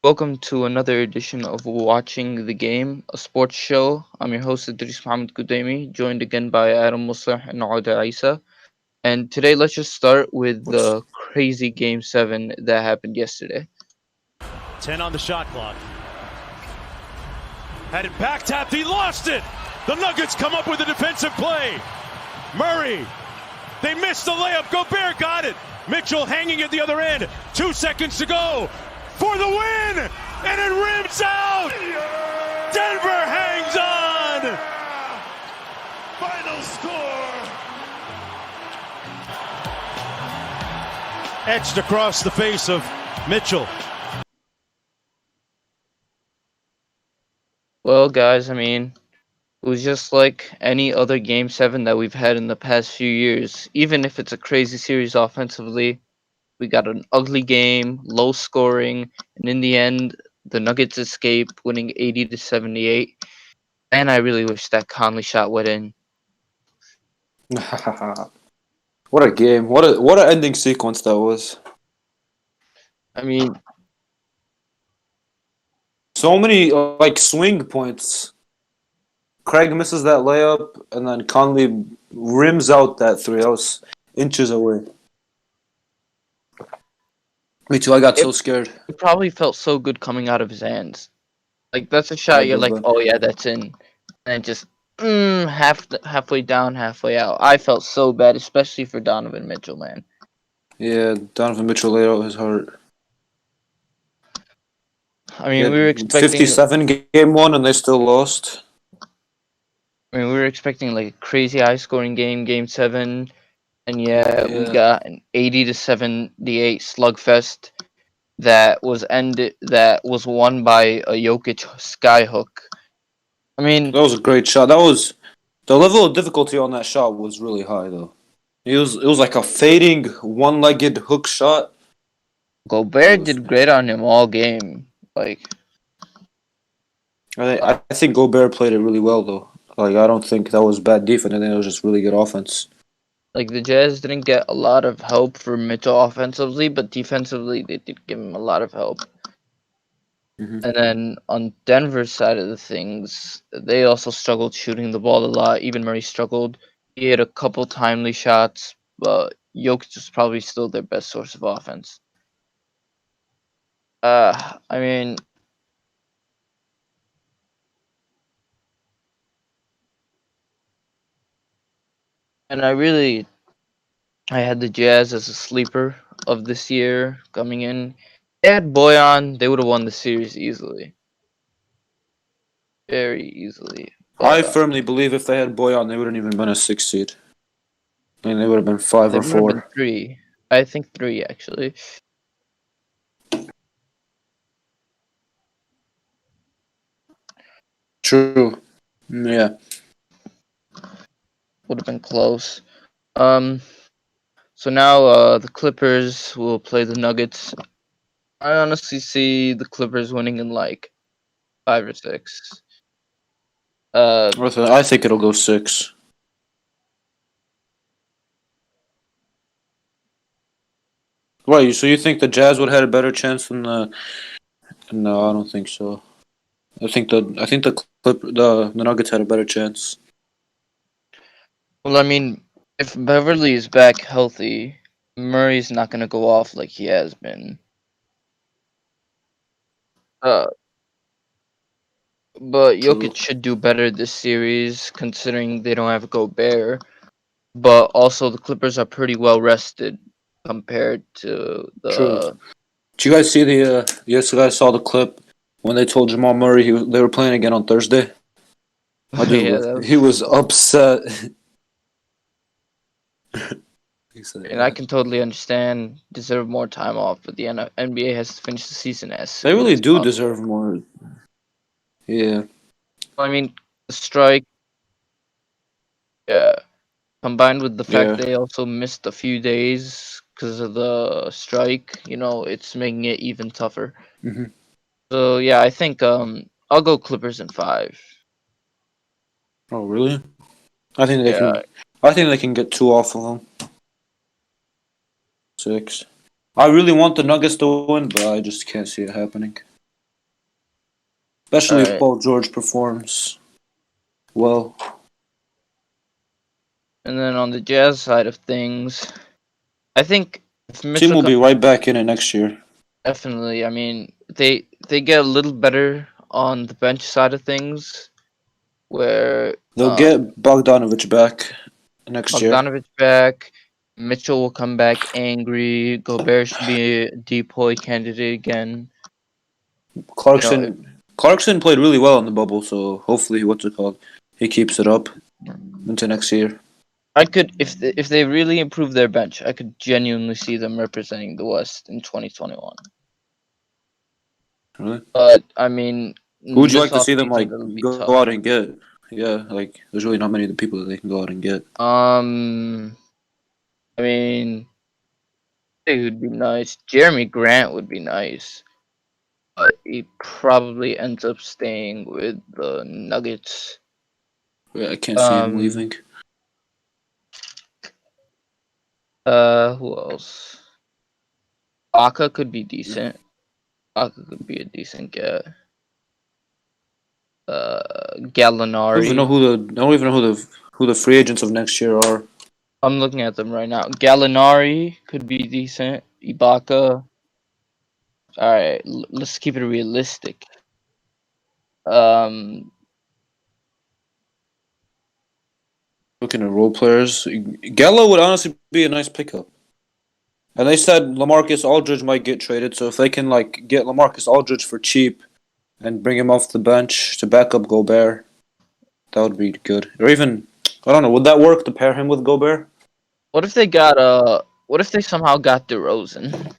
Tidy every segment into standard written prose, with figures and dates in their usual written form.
Welcome to another edition of Watching the Game, a sports show. I'm your host, Idris Mohammed Kudemi, joined again by Adam Musleh and Auda Isa. And today, let's just start with the crazy Game 7 that happened yesterday. 10 on the shot clock. Had it back tapped, he lost it! The Nuggets come up with a defensive play. Murray, they missed the layup. Gobert got it. Mitchell hanging at the other end. 2 seconds to go for the win, and it rims out. Denver hangs on. Final score. Etched across the face of Mitchell. Well, guys, it was just like any other Game 7 that we've had in the past few years. Even if it's a crazy series offensively, we got an ugly game, low scoring, and in the end, the Nuggets escape, winning 80-78. And I really wish that Conley shot went in. What a game! What an ending sequence that was. So many swing points. Craig misses that layup, and then Conley rims out that three. That was inches away. Me too. I got so scared. It probably felt so good coming out of his hands. Like, that's a shot you're like, oh yeah, that's in. And just halfway down, halfway out. I felt so bad, especially for Donovan Mitchell, man. Yeah, Donovan Mitchell laid out his heart. We were expecting 57 game one, and they still lost. we were expecting like a crazy high scoring game 7, and we got an 80-78 slugfest that was won by a Jokic skyhook. That was a great shot. That was the level of difficulty on that shot was really high though. It was like a fading one-legged hook shot. Gobert did great on him all game. I think Gobert played it really well though. I don't think that was bad defense. I think it was just really good offense. The Jazz didn't get a lot of help from Mitchell offensively, but defensively they did give him a lot of help. Mm-hmm. And then on Denver's side of the things, they also struggled shooting the ball a lot. Even Murray struggled. He had a couple timely shots, but Jokic was probably still their best source of offense. And I had the Jazz as a sleeper of this year coming in. They had Boyan, they would have won the series easily. Very easily. I firmly believe if they had Boyan, they wouldn't even been a 6 seed. They would have been 5 or 4. Been 3. I think 3 actually. True. Yeah. Would have been close. So now the Clippers will play the Nuggets. I honestly see the Clippers winning in 5 or 6. I think it'll go 6. Why? So you think the Jazz would have had a better chance than the? No, I don't think so. I think the Nuggets had a better chance. Well, if Beverly is back healthy, Murray's not gonna go off like he has been. But Jokic should do better this series, considering they don't have Gobert. But also, the Clippers are pretty well rested compared to the. True. Did you guys see yesterday I saw the clip when they told Jamal Murray they were playing again on Thursday? He was upset. And I can totally understand, deserve more time off, but the NBA has to finish the season as they really do deserve more. Yeah. The strike, combined with the fact they also missed a few days because of the strike, it's making it even tougher. Mm-hmm. So yeah, I think I'll go Clippers in 5. Oh really? I think they can. I think they can get 2 off of them. 6. I really want the Nuggets to win, but I just can't see it happening. especially if Alright. Paul George performs well. And then on the Jazz side of things, I think if Team Mitchell will be comes right back in it next year. definitely, I mean, they get a little better on the bench side of things, where They'll get Bogdanovich back next year. Bogdanovich back, Mitchell will come back angry, Gobert should be a depoy candidate again. You know, Clarkson played really well in the bubble, so hopefully, what's it called? He keeps it up into next year. I could if they really improve their bench, I could genuinely see them representing the West in 2021. Really? But I mean, Who would you this like to see them offseason like it'll be go tough. out and get? Yeah, like there's really not many of the people that they can go out and get. I mean, it would be nice. Jeremy Grant would be nice, but he probably ends up staying with the Nuggets. Yeah, I can't see him Um, leaving. who else? Aka could be decent. Aka could be a decent get. I don't even know Gallinari. who the free agents of next year are. I'm looking at them right now. Gallinari could be decent. Ibaka. All right, let's keep it realistic. Um, Looking at role players, Gallo would honestly be a nice pickup. And they said LaMarcus Aldridge might get traded, so if they can like get LaMarcus Aldridge for cheap and bring him off the bench to back up Gobert, that would be good. Or even I don't know, would that work to pair him with Gobert? what if they got What if they somehow got DeRozan?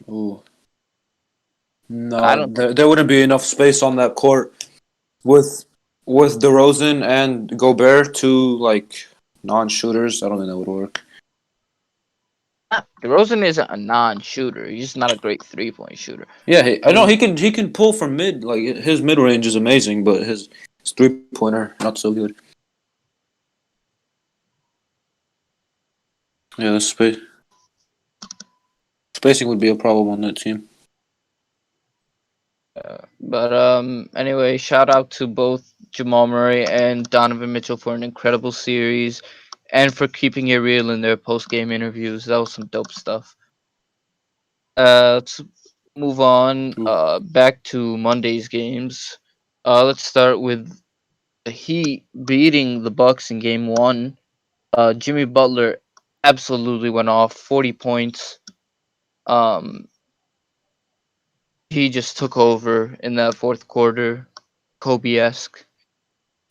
Ooh. I No, don't think. there wouldn't be enough space on that court with DeRozan and Gobert, two like non-shooters. I don't think that would work. DeRozan isn't a non-shooter. He's just not a great three-point shooter. Yeah, I know Mm. he can pull from mid. Like his mid range is amazing, but his 3-pointer not so good. Yeah, the spacing would be a problem on that team. But anyway, shout out to both Jamal Murray and Donovan Mitchell for an incredible series, and for keeping it real in their post-game interviews. That was some dope stuff. Let's move on. Back to Monday's games. Let's start with the Heat beating the Bucks in Game 1. Jimmy Butler absolutely went off, 40 points. He just took over in that fourth quarter, Kobe-esque.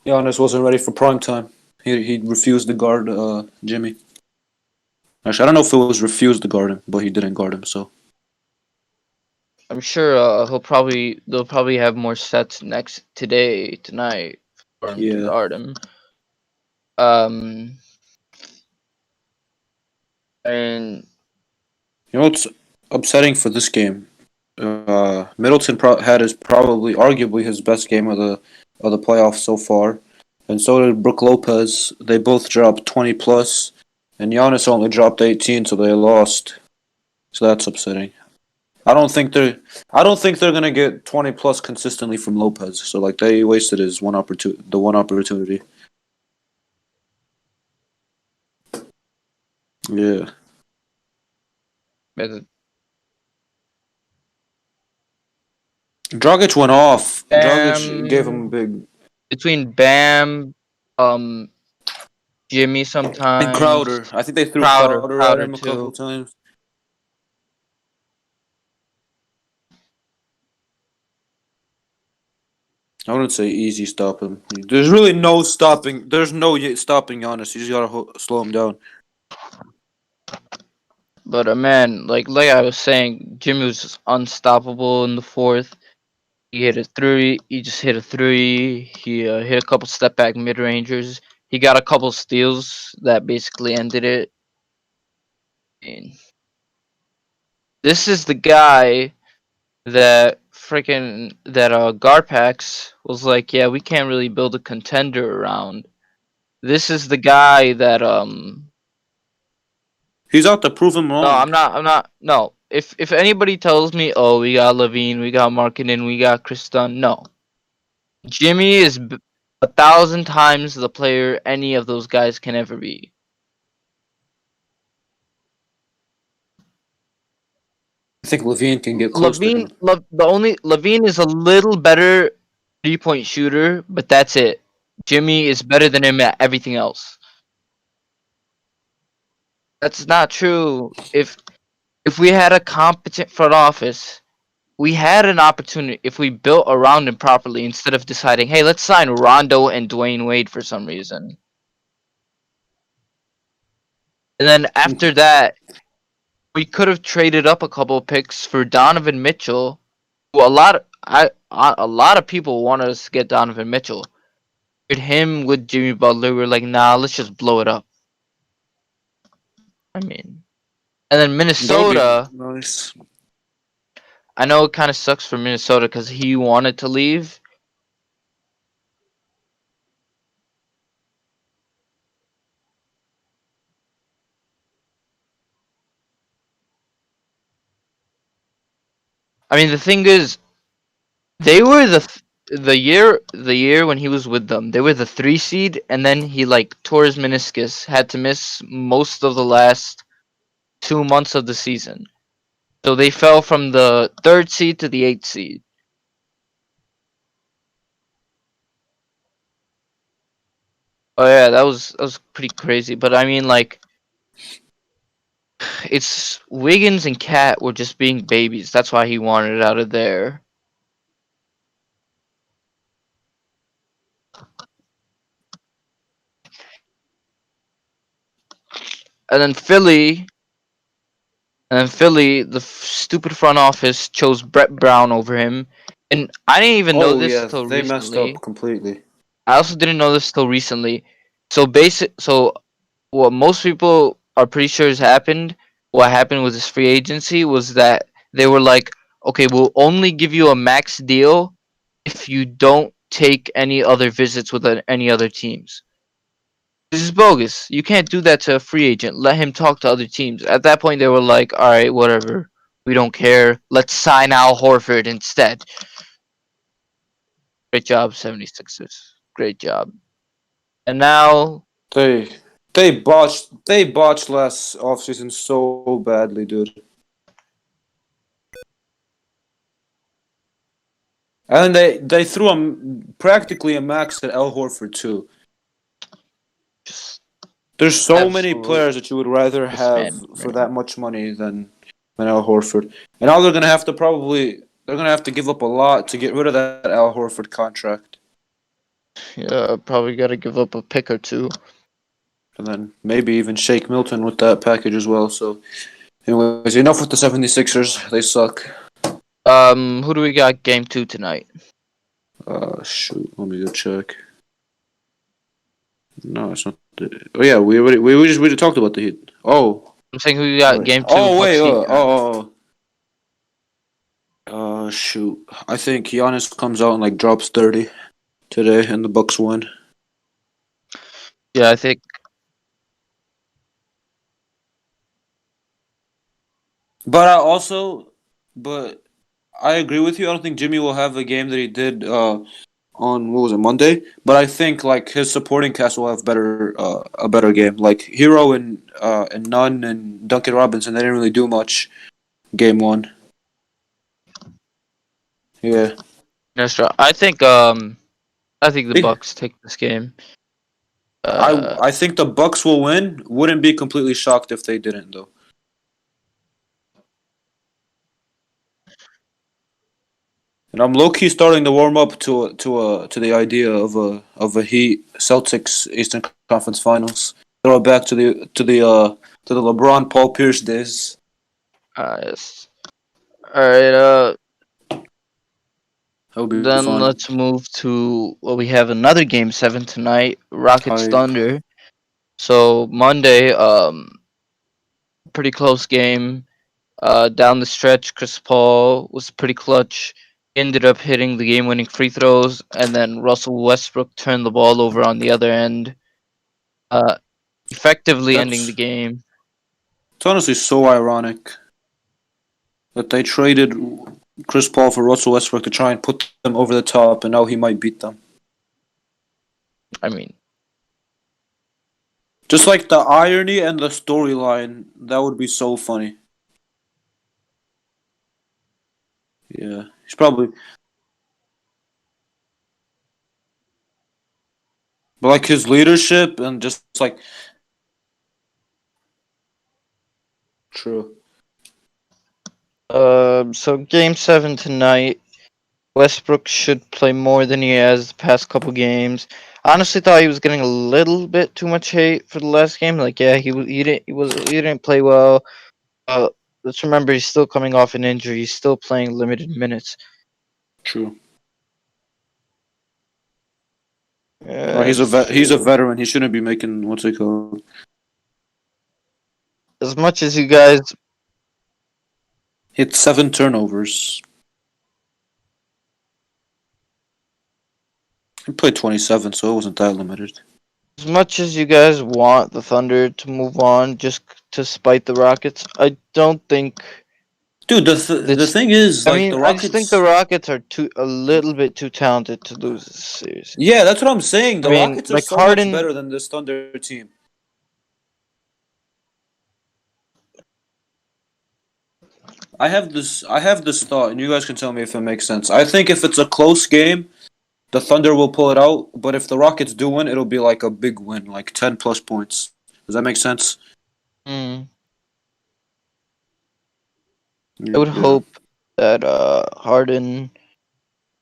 Giannis wasn't ready for prime time. He refused to guard Jimmy. Actually, I don't know if it was refused to guard him, but he didn't guard him. So I'm sure they'll probably have more sets tonight for him to yeah, guard him. Um, and you know what's upsetting for this game? Middleton had arguably his best game of the playoffs so far, and so did Brook Lopez. They both dropped 20 plus, and Giannis only dropped 18, so they lost. So that's upsetting. I don't think they're gonna get 20 plus consistently from Lopez. So like they wasted his one opportunity. Yeah. but Dragic went off. Dragic gave him a Bam, big. between Bam, Jimmy And sometimes, Crowder. I think they threw Crowder, Crowder at Crowder him a couple too. times. I wouldn't say easy stop him. There's really no stopping. There's no stopping Giannis. You just gotta slow him down. But man, like I was saying, Jimmy was just unstoppable in the fourth. He hit a three. He just hit a three. He hit a couple step back mid rangers. He got a couple steals that basically ended it. And this is the guy that Garpax was like, yeah, we can't really build a contender around. This is the guy that He's out to prove him No, wrong. I'm not. No, if anybody tells me, oh, we got Levine, we got Markkinen, we got Chris Dunn, no, Jimmy is 1,000 times the player any of those guys can ever be. I think Levine can get close to him. Levine is a little better 3-point shooter, but that's it. Jimmy is better than him at everything else. That's not true. If we had a competent front office, we had an opportunity if we built around him properly instead of deciding, hey, let's sign Rondo and Dwayne Wade for some reason. And then after that, we could have traded up a couple of picks for Donovan Mitchell. Who a lot of people wanted us to get Donovan Mitchell. With him with Jimmy Butler, we were like, nah, let's just blow it up. I mean, and then That would be Minnesota. nice. I know it kind of sucks for Minnesota because he wanted to leave. I mean, the thing is, they were the year when he was with them. They were the 3 seed, and then he like tore his meniscus, had to miss most of the last 2 months of the season. So they fell from the 3rd seed to the 8th seed. Oh yeah, that was pretty crazy. But I mean, like, it's Wiggins and Cat were just being babies. That's why he wanted out of there. And then Philly, the stupid front office chose Brett Brown over him. And I didn't even know Oh this yeah, till they messed up recently. completely. I also didn't know this till recently. So what most people are pretty sure has happened, what happened with this free agency was that they were like, okay, we'll only give you a max deal if you don't take any other visits with any other teams. This is bogus. You can't do that to a free agent. Let him talk to other teams. At that point, they were like, all right, whatever. We don't care. Let's sign Al Horford instead. Great job, 76ers. Great job. And now, They they botched last offseason so badly, dude. And they threw practically a max at Al Horford too. just There's so many absolute players that you would rather have for that mismanagement. much money than Al Horford. And now they're gonna have to give up a lot to get rid of that Al Horford contract. Yeah, probably got to give up a pick or two. And then maybe even Shake Milton with that package as well. So anyways, enough with the 76ers. They suck. Who do we got game 2 tonight? Shoot, let me go check. No, it's not. Oh yeah, we just talked about the Heat. Oh, I'm saying who you got wait. game 2 Oh wait. Bucks Heat tonight. Shoot. I think Giannis comes out and like drops 30 today, and the Bucks win. Yeah, I think But but I agree with you. I don't think Jimmy will have the game that he did on what was it, Monday. But I think like his supporting cast will have a better game. Like Hero and Nunn and Duncan Robinson, they didn't really do much game 1. Yeah. that's right. I think the Eh, Bucks take this game. I think the Bucks will win. Wouldn't be completely shocked if they didn't though. And I'm low key starting to warm up to the idea of a Heat Celtics Eastern Conference Finals. Throw it back to the LeBron Paul Pierce days. yes. All right. That would be Then fun. let's move to we have another game 7 tonight. Rockets Hype. Thunder. So Monday, pretty close game. Down the stretch, Chris Paul was pretty clutch. Ended up hitting the game-winning free throws, and then Russell Westbrook turned the ball over on the other end, uh, effectively ending the That's game. it's honestly so ironic that they traded Chris Paul for Russell Westbrook to try and put them over the top, and now he might beat them. I mean, Just like the irony and the storyline, that would be so funny. Yeah, he's probably. But like his leadership and just like. True. so Game 7 tonight. Westbrook should play more than he has the past couple games. I honestly thought he was getting a little bit too much hate for the last game. Like, yeah, he didn't play well. Let's remember he's still coming off an injury. He's still playing limited minutes. True. Uh, He's a veteran. He shouldn't be making what's it called. as much as you guys, Hit 7 turnovers. He played 27, so it wasn't that limited. as much as you guys want the Thunder to move on just to spite the Rockets, I don't think. Dude, the thing is, like the I just think the Rockets. Rockets are a little bit too talented to lose this series. Yeah, that's what I'm saying. The I mean, Rockets are like so much Harden, better than this Thunder team. I have this thought, and you guys can tell me if it makes sense. I think if it's a close game, the Thunder will pull it out. But if the Rockets do win, it'll be like a big win, like 10 plus points. Does that make sense? I would Yeah. hope that Harden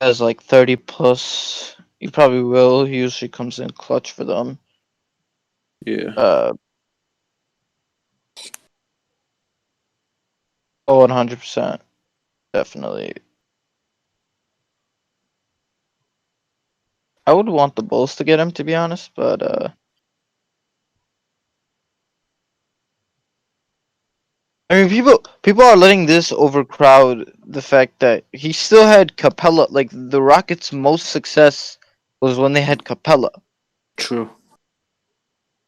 has like 30 plus. He probably will. He usually comes in clutch for them. Yeah. 100%, definitely. I would want the Bulls to get him, to be honest, but I mean, people are letting this overcrowd the fact that he still had Capella. Like the Rockets' most success was when they had Capella. True.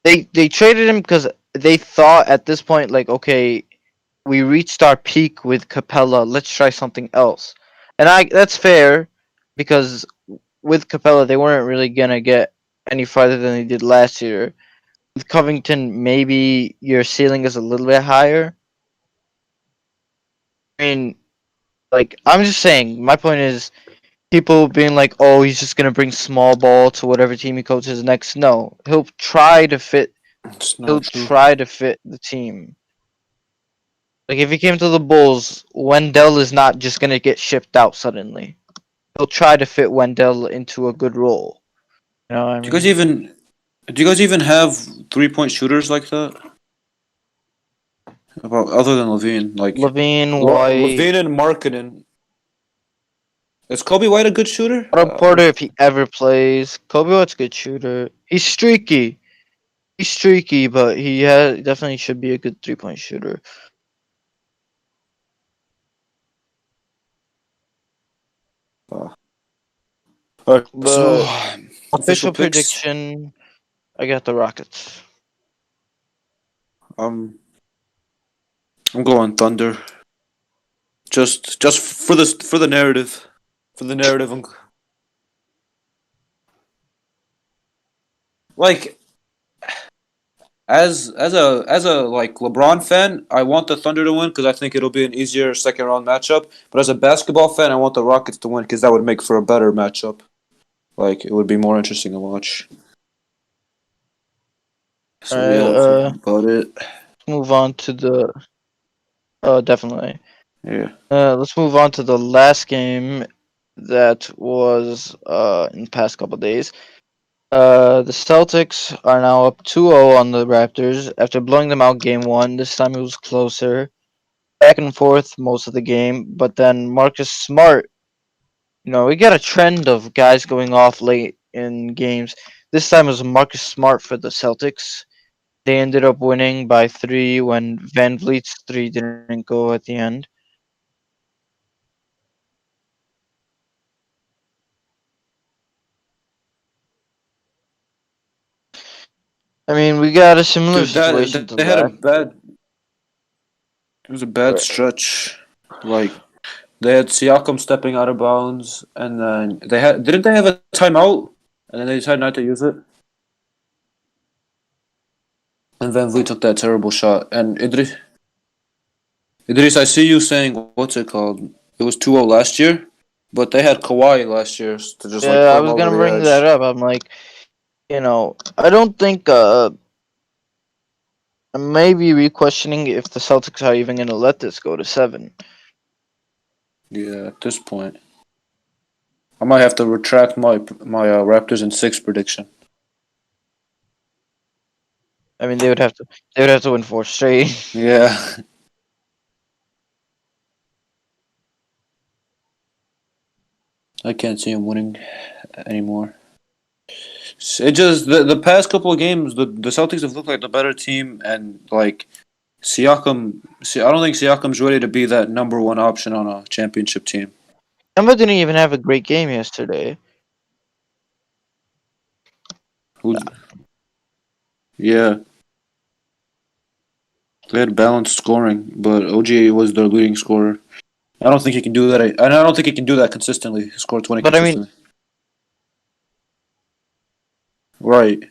They traded him because they thought at this point, like, okay, we reached our peak with Capella. Let's try something else, and that's fair because with Capella they weren't really gonna get any farther than they did last year. With Covington, maybe your ceiling is a little bit higher. I mean, like, I'm just saying, my point is, people being like, oh, he's just going to bring small ball to whatever team he coaches next. No, he'll try to fit. It's He'll not true. try to fit the team. Like, if he came to the Bulls, Wendell is not just going to get shipped out suddenly. He'll try to fit Wendell into a good role. You know what I Do mean? you guys even have 3-point shooters like that? About other than Levine, like Levine, White, Levine and Markkinen. Is Kobe White a good shooter? Otto Porter, if he ever plays. Kobe White's a good shooter. He's streaky. He's streaky, but he definitely should be a good 3-point shooter. Alright, But so official picks. prediction, I got the Rockets. I'm going Thunder. Just for the narrative. For the narrative, like as a like LeBron fan, I want the Thunder to win because I think it'll be an easier second round matchup. But as a basketball fan, I want the Rockets to win because that would make for a better matchup. Like it would be more interesting to watch. So yeah, that's about it. Move on to the. Definitely. Yeah. Let's move on to the last game that was in the past couple days. The Celtics are now up 2-0 on the Raptors after blowing them out game 1. This time it was closer, back and forth most of the game. But then Marcus Smart, we got a trend of guys going off late in games. This time it was Marcus Smart for the Celtics. They ended up winning by 3 when Van Vliet's 3 didn't go at the end. I mean, we got a similar Dude, situation to they had a that. bad. It was a bad stretch. Like they had Siakam stepping out of bounds, and then didn't they have a timeout, and then they decided not to use it. And Van Vliet took that terrible shot. And Idris, I see you saying what's it called? It was 2-0 last year, but they had Kawhi last year to just like Yeah, put I them was over gonna the bring that edge. up. I'm like, I don't think I may be re-questioning if the Celtics are even gonna let this go to 7. Yeah, at this point, I might have to retract my Raptors in 6 prediction. I mean, they would have to win 4 straight. Yeah, I can't see them winning anymore. It just the past couple of games, the Celtics have looked like the better team, and like Siakam. See, I don't think Siakam's ready to be that number one option on a championship team. Kemba didn't even have a great game yesterday. Who's yeah, they had balanced scoring, but OG was their leading scorer. I don't think he can do that, and I don't think he can do that consistently. Score 20 But I mean, consistently. Right.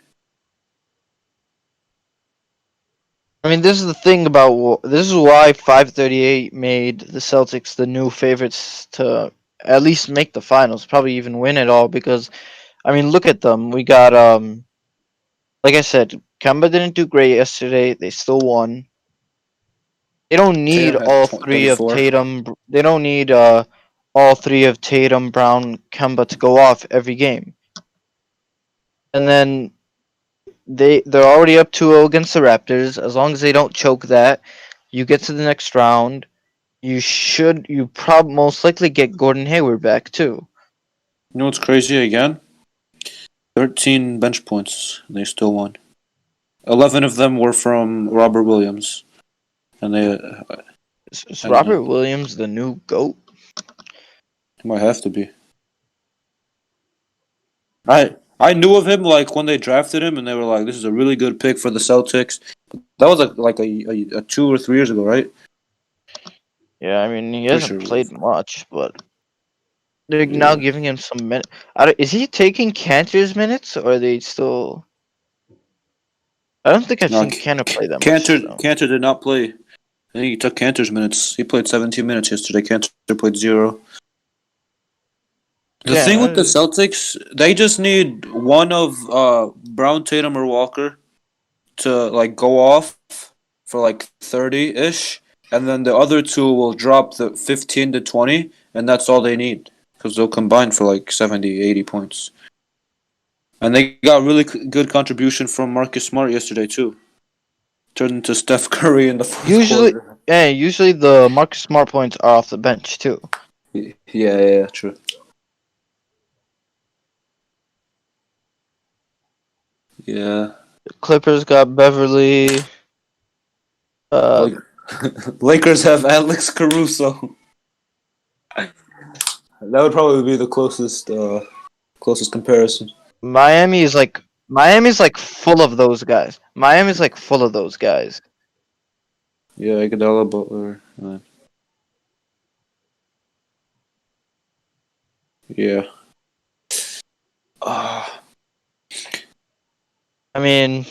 this is the thing about this is why 538 made the Celtics the new favorites to at least make the finals, probably even win it all. Because look at them. We got like I said, Kemba didn't do great yesterday. They still won. They don't need Tatum had all three of 34. Tatum. They don't need all three of Tatum, Brown, Kemba to go off every game. And then they're already up 2-0 against the Raptors. As long as they don't choke that, you get to the next round. You most likely get Gordon Hayward back too. You know what's crazy again? 13 bench points. And they still won. 11 of them were from Robert Williams, and they Is and Robert Williams the new GOAT? might have to be. I knew of him like when they drafted him, and they were like, "This is a really good pick for the Celtics." That was like a 2 or 3 years ago, right? Yeah, he Pretty hasn't sure it played was. much, but they're now Yeah. giving him some minutes. Is he taking Cantor's minutes, or are they still? I don't think I've No, seen Cantor play that much Cantor though. Cantor did not play. I think he took Cantor's minutes. He played 17 minutes yesterday. Cantor played 0. The thing with the Yeah, Celtics, they just need one of Brown, Tatum, or Walker to like go off for like 30 ish, and then the other two will drop the 15 to 20, and that's all they need because they'll combine for like 70, 80 points. And they got really good contribution from Marcus Smart yesterday too. Turned into Steph Curry in the fourth usually, quarter. usually the Marcus Smart points are off the bench too. Yeah, true. Yeah. Clippers got Beverly. Uh, Like Lakers have Alex Caruso. That would probably be the closest comparison. Miami's like full of those guys. Miami's like full of those guys. Yeah, Iguodala, Butler. Yeah. Ah, I mean,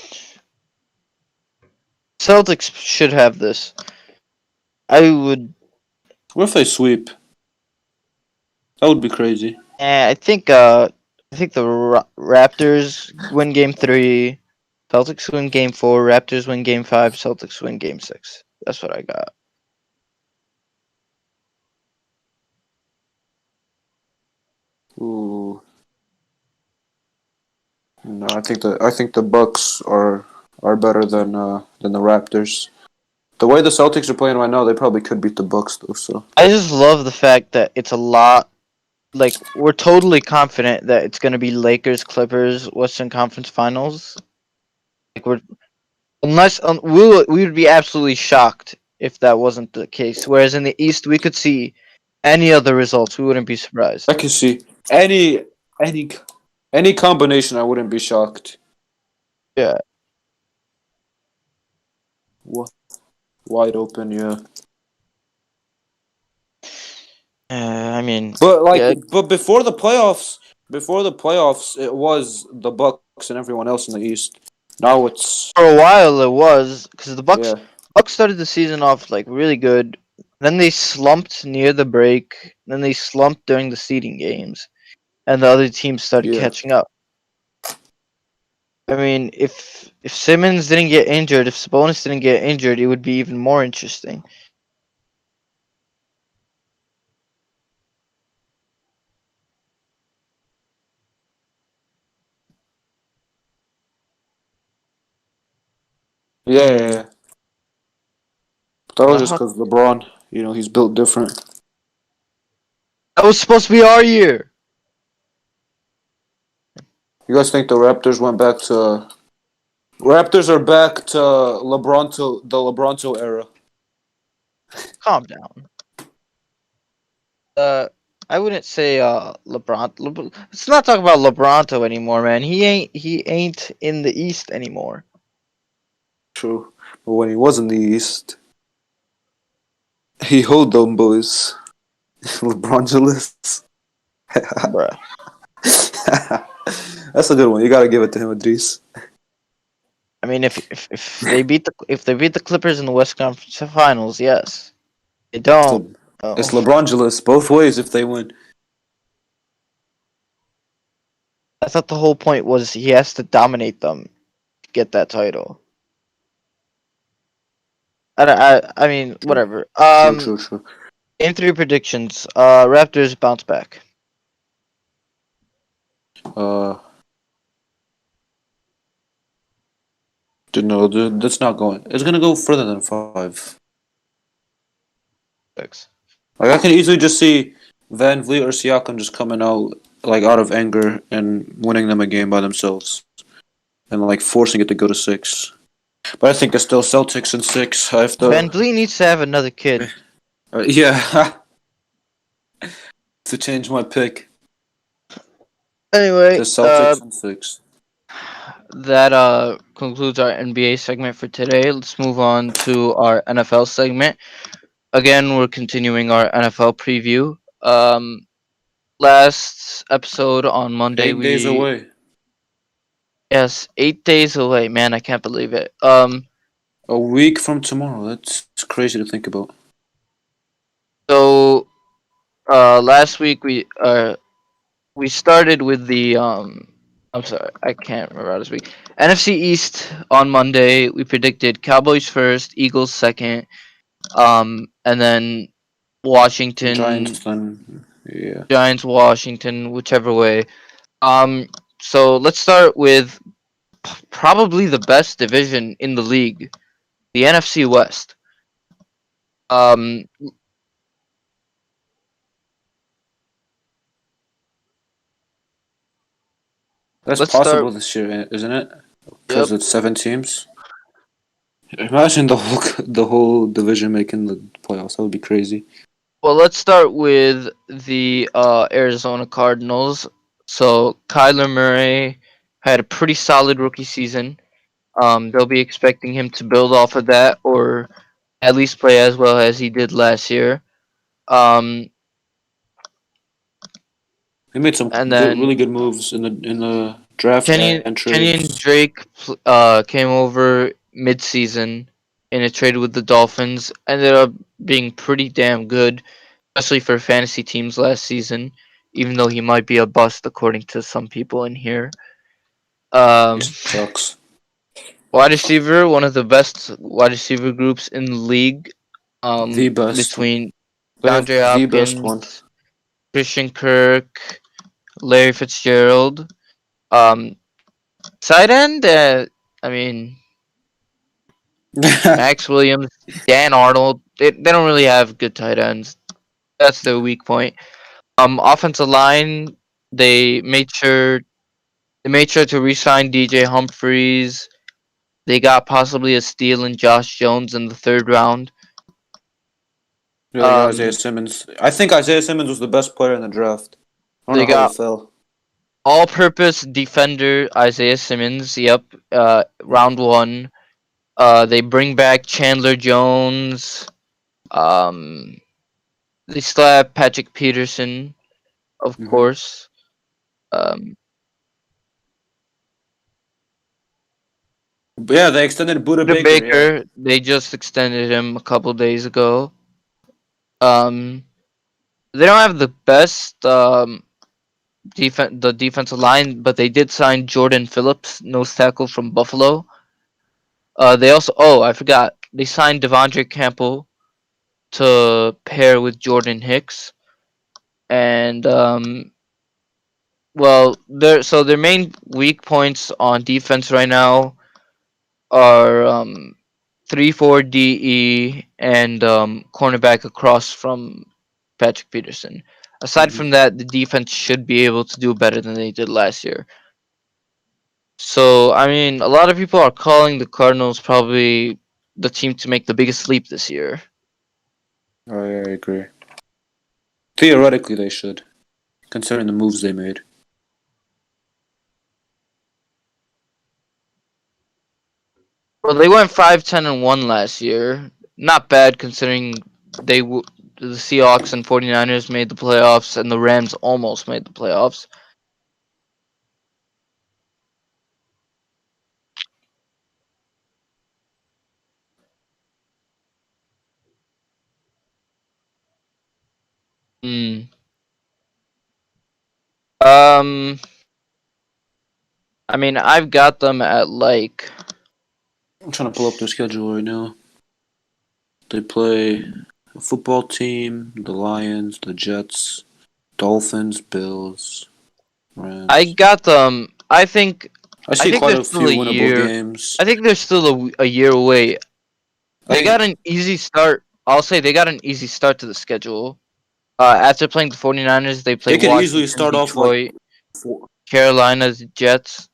Celtics should have this. I would. what if they sweep? That would be crazy. I think. I think the Raptors win Game 3. Celtics win Game 4. Raptors win Game 5. Celtics win Game 6. That's what I got. Ooh. No, I think the Bucks are better than the Raptors. The way the Celtics are playing right now, they probably could beat the Bucks though. So I just love the fact that it's a lot. Like, we're totally confident that it's going to be Lakers Clippers Western Conference Finals. Like, we would be absolutely shocked if that wasn't the case. Whereas in the East, we could see any other results. We wouldn't be I surprised. can see any any combination. I wouldn't be shocked. Yeah. Wide open, yeah. I mean, But yeah, but before the playoffs, it was the Bucks and everyone else in the East. Now it's for a while it was because the Bucks yeah, Bucks started the season off like really good. Then they slumped near the break. Then they slumped during the seeding games, and the other teams started yeah, catching up. I mean, if Simmons didn't get injured, if Sabonis didn't get injured, it would be even more interesting. yeah. That was just Uh, because LeBron, he's built different. that was supposed to be our year. You guys think the Raptors are back to the LeBronto era? Calm down. Uh, I wouldn't say let's not talk about LeBronto anymore, man. He ain't in the East anymore. True, but when he was in the East, he hold them boys. LeBrongelis. Bruh. That's a good one. You gotta give it to him, Idris. I mean, if they beat the Clippers in the West Conference Finals, yes. They don't. It's Oh. LeBrongelis both ways if they win. I thought the whole point was he has to dominate them to get that title. I mean, True, whatever. true, true, true. Game three predictions. Raptors bounce back. Uh, no, that's not going. It's gonna go further than 5. 6. Like I can easily just see Van Vliet or Siakam just coming out like out of anger and winning them a game by themselves and like forcing it to go to 6. But I think it's still Celtics in 6. I have Van to, Vliet needs to have another kid. yeah, to change my pick. Anyway, The Celtics in 6. that concludes our NBA segment for today. Let's move on to our NFL segment. Again, we're continuing our NFL preview. Last episode on Monday, 8 days away. yes, 8 days away. Man, I can't believe it. A week from tomorrow. That's crazy to think about. So last week we started with the I'm sorry, I can't remember how to speak. NFC East on Monday. We predicted Cowboys first, Eagles second, and then Giants Washington, then, yeah. Giants, Washington, whichever way. So let's start with probably the best division in the league, the NFC West. Um, That's let's start. possible this year, isn't it? Yep. Because it's 7 teams. Imagine the whole division making the playoffs. That would be crazy. Well, let's start with the Arizona Cardinals. So Kyler Murray had a pretty solid rookie season. They'll be expecting him to build off of that, or at least play as well as he did last year. Um, They made some and good, then really good moves in the draft and Kenyon trades. Drake came over mid-season in a trade with the Dolphins. Ended up being pretty damn good, especially for fantasy teams last season. Even though he might be a bust according to some people in here. He Um, sucks. Wide receiver, one of the best wide receiver groups in the league. The best. Between They have DeAndre the best one. Hopkins, Christian Kirk, Larry Fitzgerald. Um, Tight end, I mean, Max Williams, Dan Arnold. They don't really have good tight ends. That's their weak point. Offensive line, they made sure to re-sign DJ Humphries. They got possibly a steal in Josh Jones in the third round. Yeah, they got Isaiah Um, Simmons. I think Isaiah Simmons was the best player in the draft. I don't they know how he got fell. all-purpose defender Isaiah Simmons. Yep. Round one. They bring back Chandler Jones. Um, They still have Patrick Peterson, of Hmm. course. Um, But yeah, they extended Buda Buda Baker. Yeah. Baker, they just extended him a couple days ago. Um, they don't have the best defensive line, but they did sign Jordan Phillips, nose tackle from Buffalo. They also I forgot they signed Devondre Campbell to pair with Jordan Hicks, and well, their main weak points on defense right now are 3-4 DE and cornerback across from Patrick Peterson. Aside Hmm. from that, the defense should be able to do better than they did last year. So, I mean, a lot of people are calling the Cardinals probably the team to make the biggest leap this year. Oh, yeah, I agree. Theoretically, they should, considering the moves they made. Well, they went 5-10-1 last year. Not bad considering the Seahawks and 49ers made the playoffs and the Rams almost made the playoffs. Hmm. Um, I mean, I've got them at like I'm trying to pull up their schedule right now. They play a football team, the Lions, the Jets, Dolphins, Bills, I Rams. got them. I I see think quite there's a still few a winnable year. games. I think they're still a year away. I They got think an easy start. I'll say they got an easy start to the schedule. After playing the 49ers, they play they could easily Washington, start off like Detroit, four. Carolina, Jets.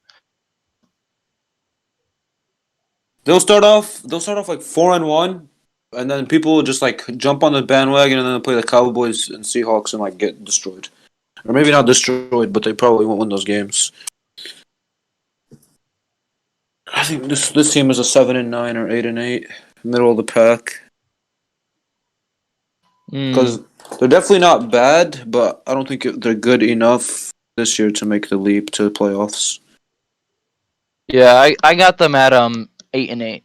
They'll start off like 4-1, and then people will just like jump on the bandwagon and then they'll play the Cowboys and Seahawks and like get destroyed. Or maybe not destroyed, but they probably won't win those games. I think this team is a 7-9 or 8-8, middle of the pack. Hmm. Because they're definitely not bad, but I don't think they're good enough this year to make the leap to the playoffs. Yeah, I got them at 8-8.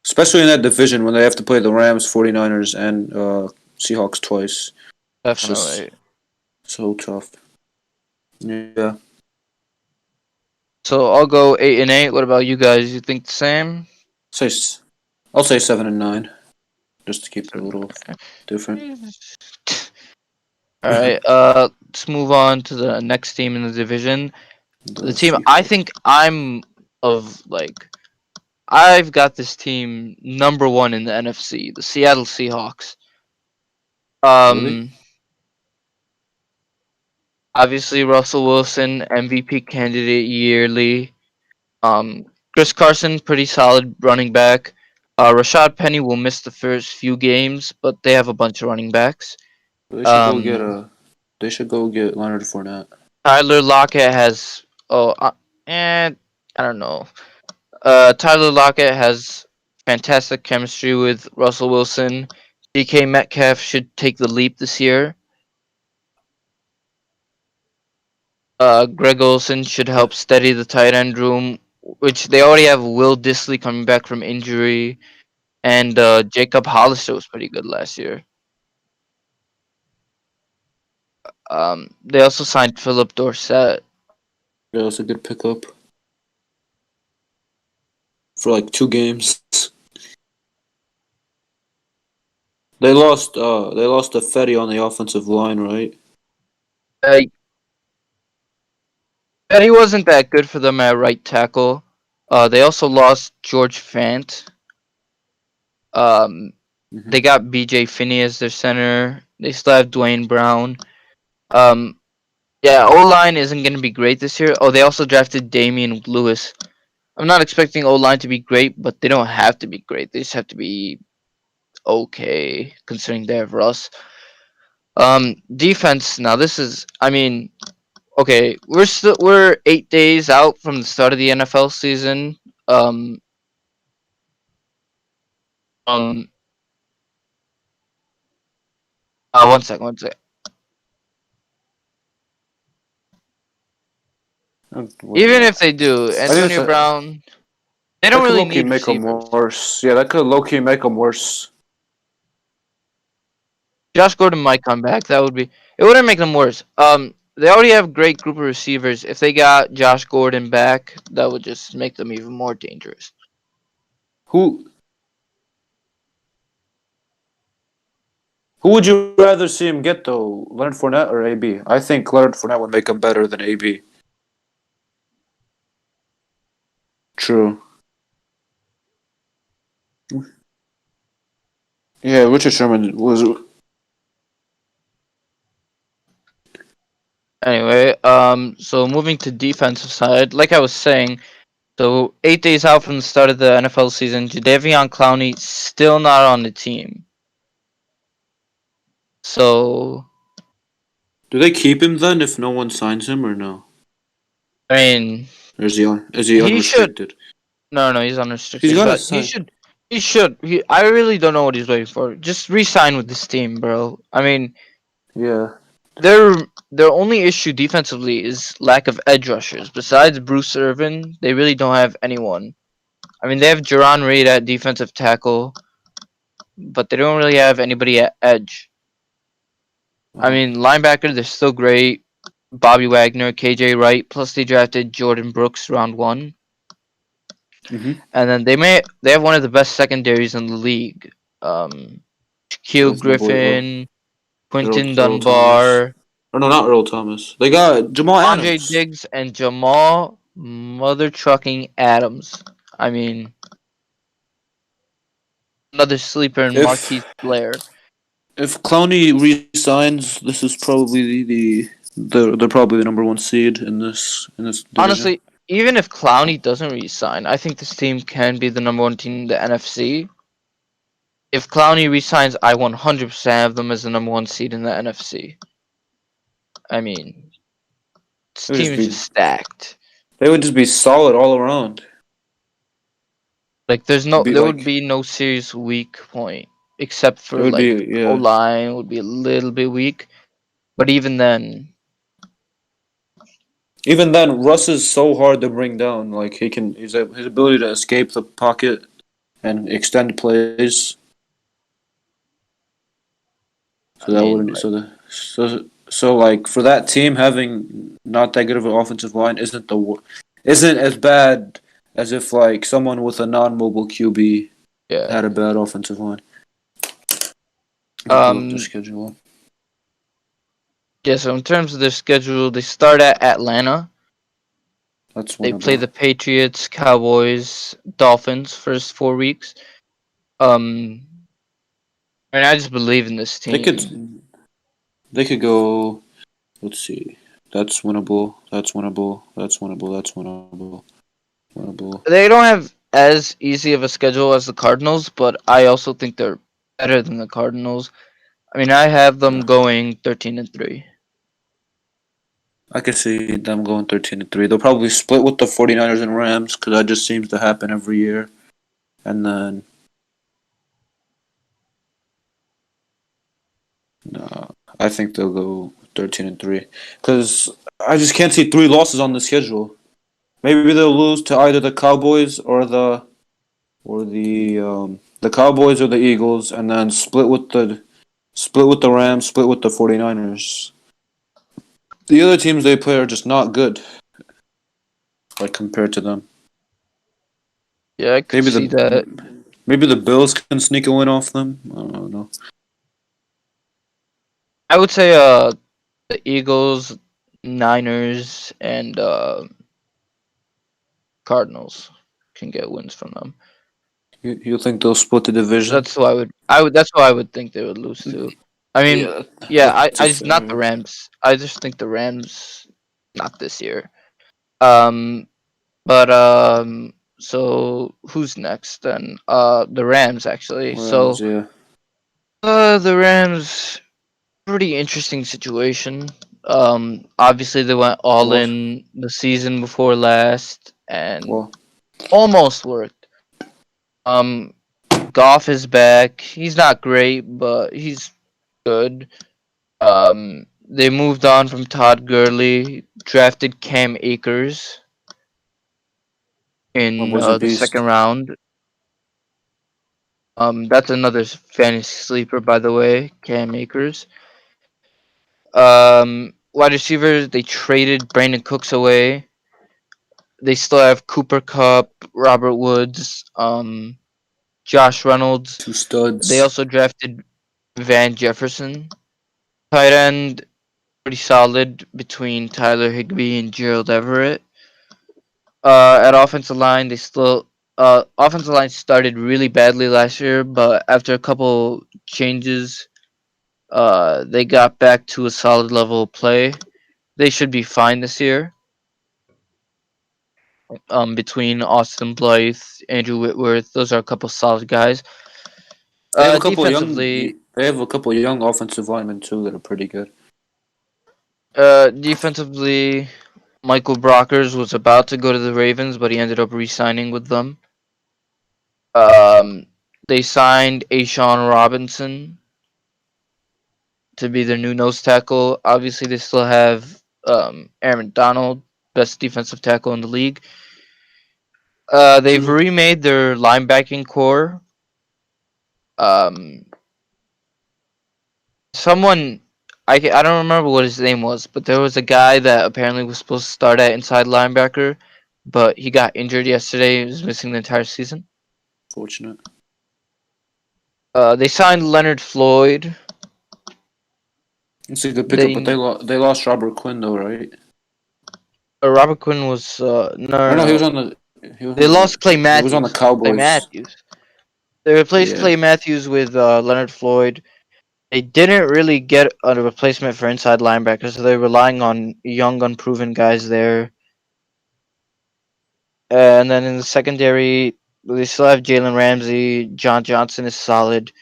Especially in that division when they have to play the Rams, 49ers, and Seahawks twice. It's just Definitely. so tough. Yeah. So I'll go 8-8. What about you guys? You think the same? Say, I'll say 7-9, just to keep it a little different. All right. Let's move on to the next team in the division. The The team I Seahawks. think I'm of like I've got this team number one in the NFC, the Seattle Seahawks. Really? Um, Obviously Russell Wilson, MVP candidate yearly. Chris Carson, pretty solid running back. Rashad Penny will miss the first few games, but they have a bunch of running backs. They should go get Um, a. They should go get Leonard Fournette. Tyler Lockett has and I don't know. Tyler Lockett has fantastic chemistry with Russell Wilson. DK Metcalf should take the leap this year. Greg Olson should help steady the tight end room, which they already have Will Disley coming back from injury, and Jacob Hollister was pretty good last year. They also signed Philip Dorsett. Yeah, that's a good pickup for like 2 games. They lost a Fetty on the offensive line, right? Uh, and he wasn't that good for them at right tackle. They also lost George Fant. Um, Hmm. they got B.J. Finney as their center. They still have Dwayne Brown. Um, yeah, O line isn't going to be great this year. Oh, they also drafted Damian Lewis. I'm not expecting O line to be great, but they don't have to be great. They just have to be okay, considering they have Russ. Defense. Now this is, I mean, okay, we're 8 days out from the start of the NFL season. Um, um, One second, one second. Even if they do, I guess Antonio Brown, they that don't could really low key need make them receivers. worse. Yeah, that could low key make them worse. Josh Gordon might come back. That would be. It wouldn't make them worse. They already have a great group of receivers. If they got Josh Gordon back, that would just make them even more dangerous. Who who would you rather see him get though, Leonard Fournette or AB? I think Leonard Fournette would make him better than AB. True. Yeah, Richard Sherman was. Anyway, so moving to defensive side, like I was saying, so 8 days out from the start of the NFL season, Jadeveon Clowney still not on the team. So Do they keep him then if no one signs him or no? I mean, Or is he he should. unrestricted? No, he's He's unrestricted, gonna but he sign. should. He should. I really don't know what he's waiting for. Just re-sign with this team, bro. I mean, Yeah. their their only issue defensively is lack of edge rushers. Besides Bruce Irvin, they really don't have anyone. I mean, they have Jaron Reed at defensive tackle, but they don't really have anybody at edge. I Oh. mean, linebacker, they're still great. Bobby Wagner, KJ Wright, plus they drafted Jordan Brooks round one. Mhm. And then they have one of the best secondaries in the league. Shaquille With my boy Griffin, Quinton Earl Thomas. Dunbar, Or no, not Earl Thomas. They got Jamal Andre Adams. Diggs, and Jamal Mother Trucking Adams. I mean, another sleeper in Marquise If Blair. if Clowney resigns, this is probably they're probably the number one seed in this division. Honestly, even if Clowney doesn't resign, I think this team can be the number one team in the NFC. If Clowney resigns, I 100% have them as the number one seed in the NFC. I mean, this It would team just is be just stacked. they would just be solid all around. Like It'd be there would like be no serious weak point except it for would like be O yeah. line would be a little bit weak. But even then, Even then, Russ is so hard to bring down. Like his ability to escape the pocket and extend plays. I So that mean, wouldn't like, so like for that team having not that good of an offensive line isn't as bad as if like someone with a non-mobile QB yeah. had a bad offensive line. I have to look their Um, schedule. yeah. So in terms of their schedule, they start at Atlanta. That's They play winnable. the Patriots, Cowboys, Dolphins first 4 weeks. I mean, I just believe in this They could team. they could go. Let's see. That's winnable. That's winnable. That's winnable. That's winnable. Winnable. They don't have as easy of a schedule as the Cardinals, but I also think they're better than the Cardinals. I mean, I have them Yeah. going 13-3. I could see them going 13-3. They'll probably split with the 49ers and Rams because that just seems to happen every year. And then, no, I think they'll go 13-3 because I just can't see three losses on the schedule. Maybe they'll lose to either the Cowboys or the Cowboys or the Eagles, and then split with the Rams, split with the 49ers. The other teams they play are just not good, like compared to them. Yeah, I could Maybe see that. maybe the Bills can sneak a win off them. I don't know. I would say the Eagles, Niners, and Cardinals can get wins from them. You think they'll split the division? That's who I would that's who I would think they would lose to. I mean, Yeah, yeah, that's a I just not the fair. Rams. I just think the Rams not this year. Um so who's next then? The Rams actually. Rams, So yeah. the Rams pretty interesting situation. Obviously they went all Well, in the season before last and well, almost worked. Um Goff is back. He's not great, but he's good. They moved on from Todd Gurley, drafted Cam Akers What in was a the second beast. round. That's another fantasy sleeper, by the way, Cam Akers. Wide receivers, they traded Brandon Cooks away. They still have Cooper Cup, Robert Woods, Josh Reynolds. Two They studs. also drafted Van Jefferson. Tight end, pretty solid between Tyler Higbee and Gerald Everett. At offensive line, they still offensive line started really badly last year, but after a couple changes, they got back to a solid level of play. They should be fine this year. Between Austin Blythe, Andrew Whitworth, those are a couple solid guys. They have a couple of young. Defensively, They have a couple of young offensive linemen too that are pretty good. defensively, Michael Brockers was about to go to the Ravens, but he ended up re-signing with them. Um, they signed Ashawn Robinson to be their new nose tackle. Obviously, they still have Aaron Donald, best defensive tackle in the league. They've True. remade their linebacking core. Um, someone I don't remember what his name was, but there was a guy that apparently was supposed to start at inside linebacker, but he got injured yesterday. He was missing the entire season. Fortunate. They signed Leonard Floyd. It's a good pickup, but They they lost Robert Quinn though, right? Robert Quinn was Or no, he was no. on the. He was They on the. lost Clay He was on the Matthews. Clay Cowboys. Matthews. They replaced Yeah. Clay Matthews with Leonard Floyd. They didn't really get a replacement for inside linebackers, so they're relying on young, unproven guys there. And then in the secondary, they still have Jalen Ramsey. John Johnson is solid.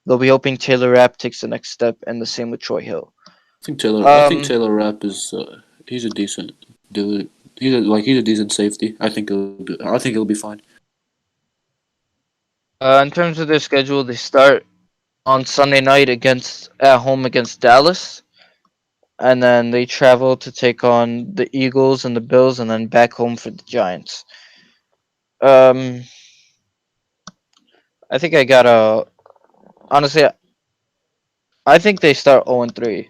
They'll be hoping Taylor Rapp takes the next step, and the same with Troy Hill. I think Um, Taylor Rapp is. He's a decent dude. He's a decent safety. I think he'll be fine. in terms of their schedule, they start on Sunday night at home against Dallas, and then they travel to take on the Eagles and the Bills, and then back home for the Giants. Um, I think I gotta honestly. I think they start 0-3.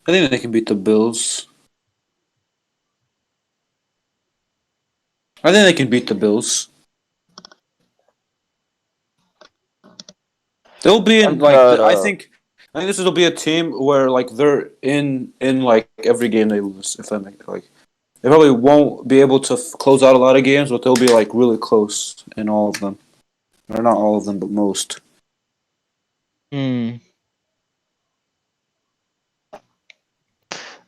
I think they can beat the Bills. I think they can beat the Bills. They'll be in I've like got I think this will be a team where like they're in like every game they lose. If that makes like they probably won't be able to close out a lot of games, but they'll be like really close in all of them. Or not all of them, but most. hmm.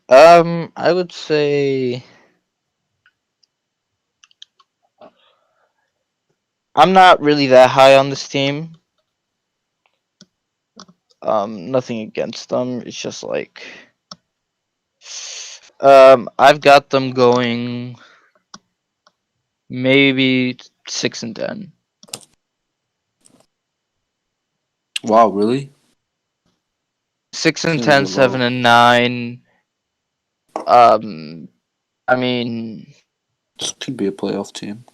I would say I'm not really that high on this team. Nothing against them. It's just like I've got them going maybe 6-10. Wow, really? 6 and Seems a 10, bit 7 low. and 9. Um, I mean, This could be a playoff team.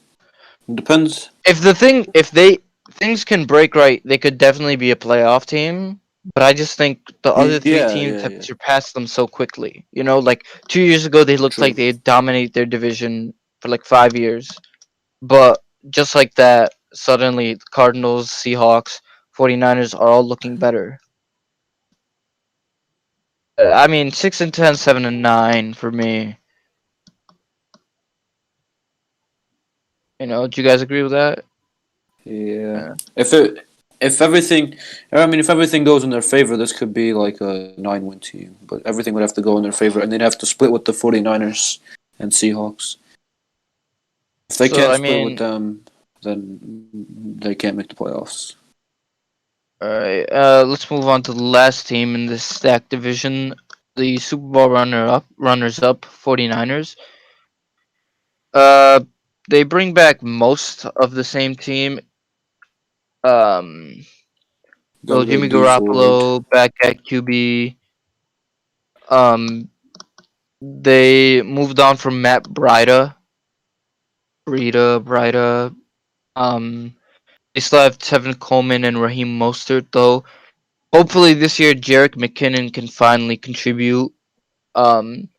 It depends. if they things can break right, they could definitely be a playoff team. But I just think the other three Yeah, teams yeah, have yeah. surpassed them so quickly. You know, like 2 years ago, they looked like True. they dominate their division for like 5 years. But just like that, suddenly Cardinals, Seahawks, 49ers are all looking better. I mean, 6 and 10, 7 and 9 for me. You know, do you guys agree with that? Yeah. Yeah. If everything, I mean, if everything goes in their favor, this could be like a 9-win team. But everything would have to go in their favor, and they'd have to split with the 49ers and Seahawks. If they So can't I split with mean, them, then they can't make the playoffs. all right. Let's move on to the last team in this stacked division, the Super Bowl runners up, 49ers. Uh, they bring back most of the same team. Um, so Got Jimmy D Ford. Garoppolo back at QB. Um, they moved on from Matt Breida. Um, they still have Tevin Coleman and Raheem Mostert though. Hopefully this year Jerick McKinnon can finally contribute. Um,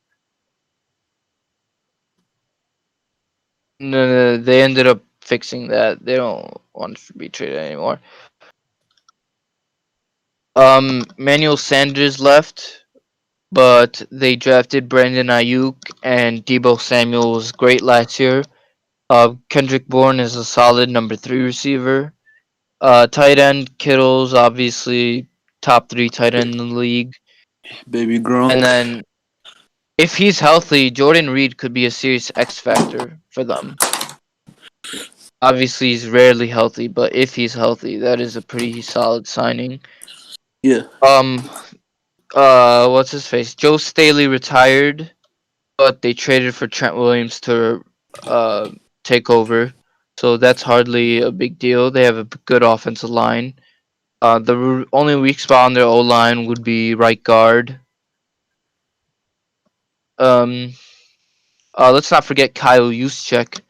no, they ended up fixing that. They don't want to be traded anymore. Manuel Sanders left, but they drafted Brandon Ayuk and Debo Samuel was great last year. Kendrick Bourne is a solid number 3 receiver. Tight end Kittle's obviously top 3 tight end in the league. Baby And Gronk. then if he's healthy, Jordan Reed could be a serious X factor for them. Obviously, he's rarely healthy, but if he's healthy, that is a pretty solid signing. Yeah. Um, what's his face? Joe Staley retired, but they traded for Trent Williams to uh take over, so that's hardly a big deal. They have a good offensive line. The only weak spot on their O line would be right guard. Um, let's not forget Kyle Juszczyk,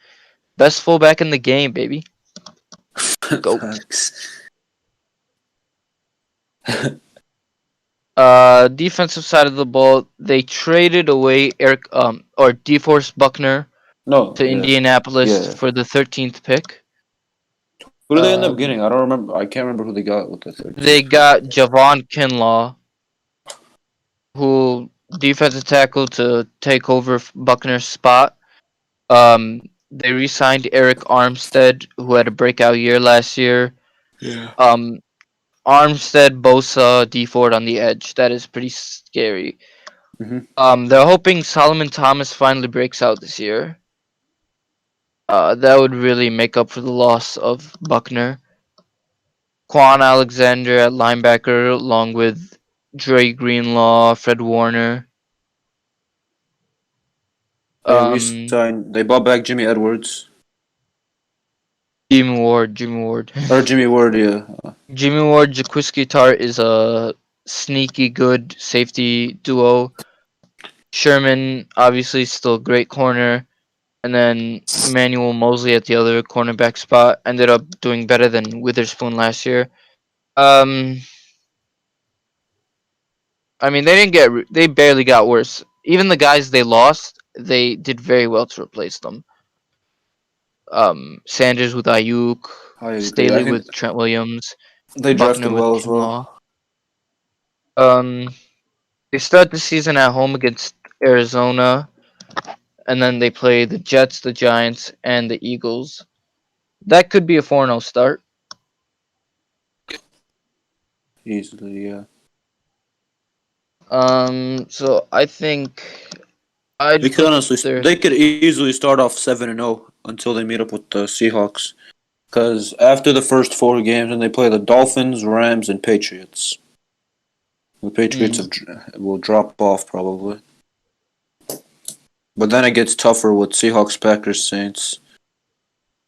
best fullback in the game, baby. Goat. Facts. Defensive side of the ball, they traded away Eric or DeForest Buckner No, to yeah. Indianapolis Yeah. for the 13th pick. Who did they end up Um, getting? I don't remember. I can't remember who they got with the they 13th pick. got Javon Kinlaw, who defensive tackle to take over Buckner's spot. They re-signed Eric Armstead, who had a breakout year last year. Yeah. Um, Armstead, Bosa, D Ford on the edge. That is pretty scary. Hmm. They're hoping Solomon Thomas finally breaks out this year. That would really make up for the loss of Buckner. Quan Alexander at linebacker, along with Dre Greenlaw, Fred Warner. They Um, re-signed. They bought back Jimmy Edwards Jimmy Ward. or Jimmy Ward. Yeah. Jimmy Ward, Jaquiski Tart is a sneaky good safety duo. Sherman, obviously, still a great corner. And then Emmanuel Mosley at the other cornerback spot ended up doing better than Witherspoon last year. Um, I mean, they barely got worse. Even the guys they lost, they did very well to replace them. Sanders with Ayuk, I agree. I Staley think with Trent Williams, they Buckner drafted with well as well. Kinlaw. Um, they start the season at home against Arizona, and then they play the Jets, the Giants, and the Eagles. That could be a 4-0 start. Easily, yeah. So I think They I'd could put honestly, their they could easily start off 7-0 until they meet up with the Seahawks. Because after the first 4 games, and they play the Dolphins, Rams, and Patriots. The Patriots mm, will drop off probably. But then it gets tougher with Seahawks, Packers, Saints.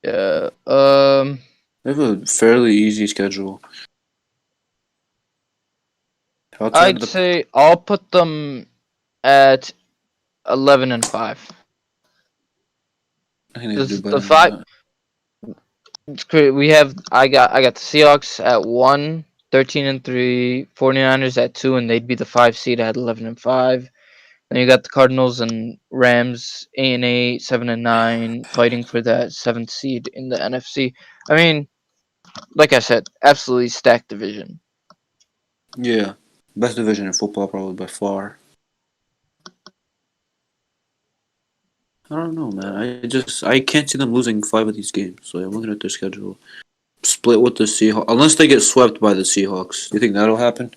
yeah. They have a fairly easy schedule. Outside I'd of the, say I'll put them at 11-5. I think they do The better than five. that. It's great. I got the Seahawks at 1, 13-3, 49ers at 2, and they'd be the 5 seed at 11-5. Then you got the Cardinals and Rams 8-8, 7-9, fighting for that 7th seed in the NFC. I mean, like I said, absolutely stacked division. Yeah, best division in football probably by far. I don't know, man. I can't see them losing 5 of these games. So I'm looking at their schedule. Split with the Seahawks, unless they get swept by the Seahawks. Do you think that'll happen?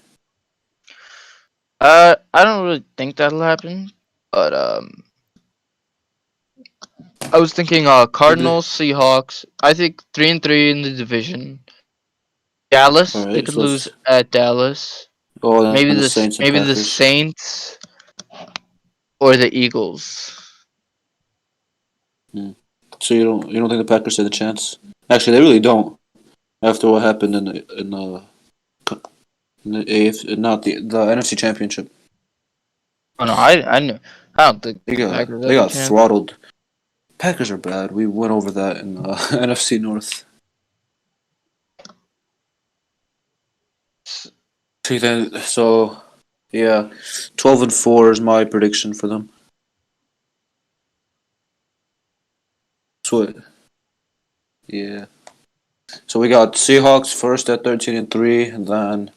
I don't really think that'll happen, but I was thinking Could they? Cardinals, Seahawks. I think 3-3 in the division. All Dallas, they right, could so lose it's at Dallas. oh, Maybe and the the Saints and maybe the Packers. Saints or the Eagles. So you don't think the Packers have a chance? Actually, they really don't. after what happened in the not the NFC Championship. Oh no, I knew. I don't think They got Packers they have a got chance. throttled. Packers are bad. We went over that in the NFC North. So yeah, 12-4 is my prediction for them. So yeah. So we got Seahawks first at 13-3, and then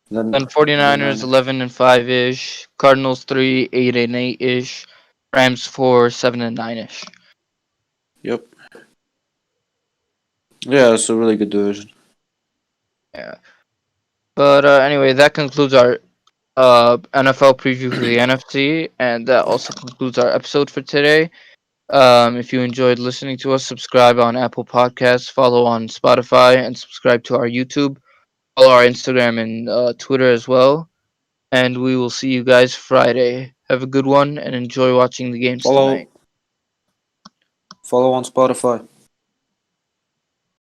Then 49ers 49ers. 11-5 ish, Cardinals 3 8-8 ish, Rams 4 7-9 ish. Yep. Yeah, it's a really good division. Yeah. But anyway, that concludes our NFL preview for the NFC, and that also concludes our episode for today. If you enjoyed listening to us, subscribe on Apple Podcasts, follow on Spotify, and subscribe to our YouTube. Follow our Instagram and Twitter as well. And we will see you guys Friday. Have a good one and enjoy watching the games tonight. Follow on Spotify.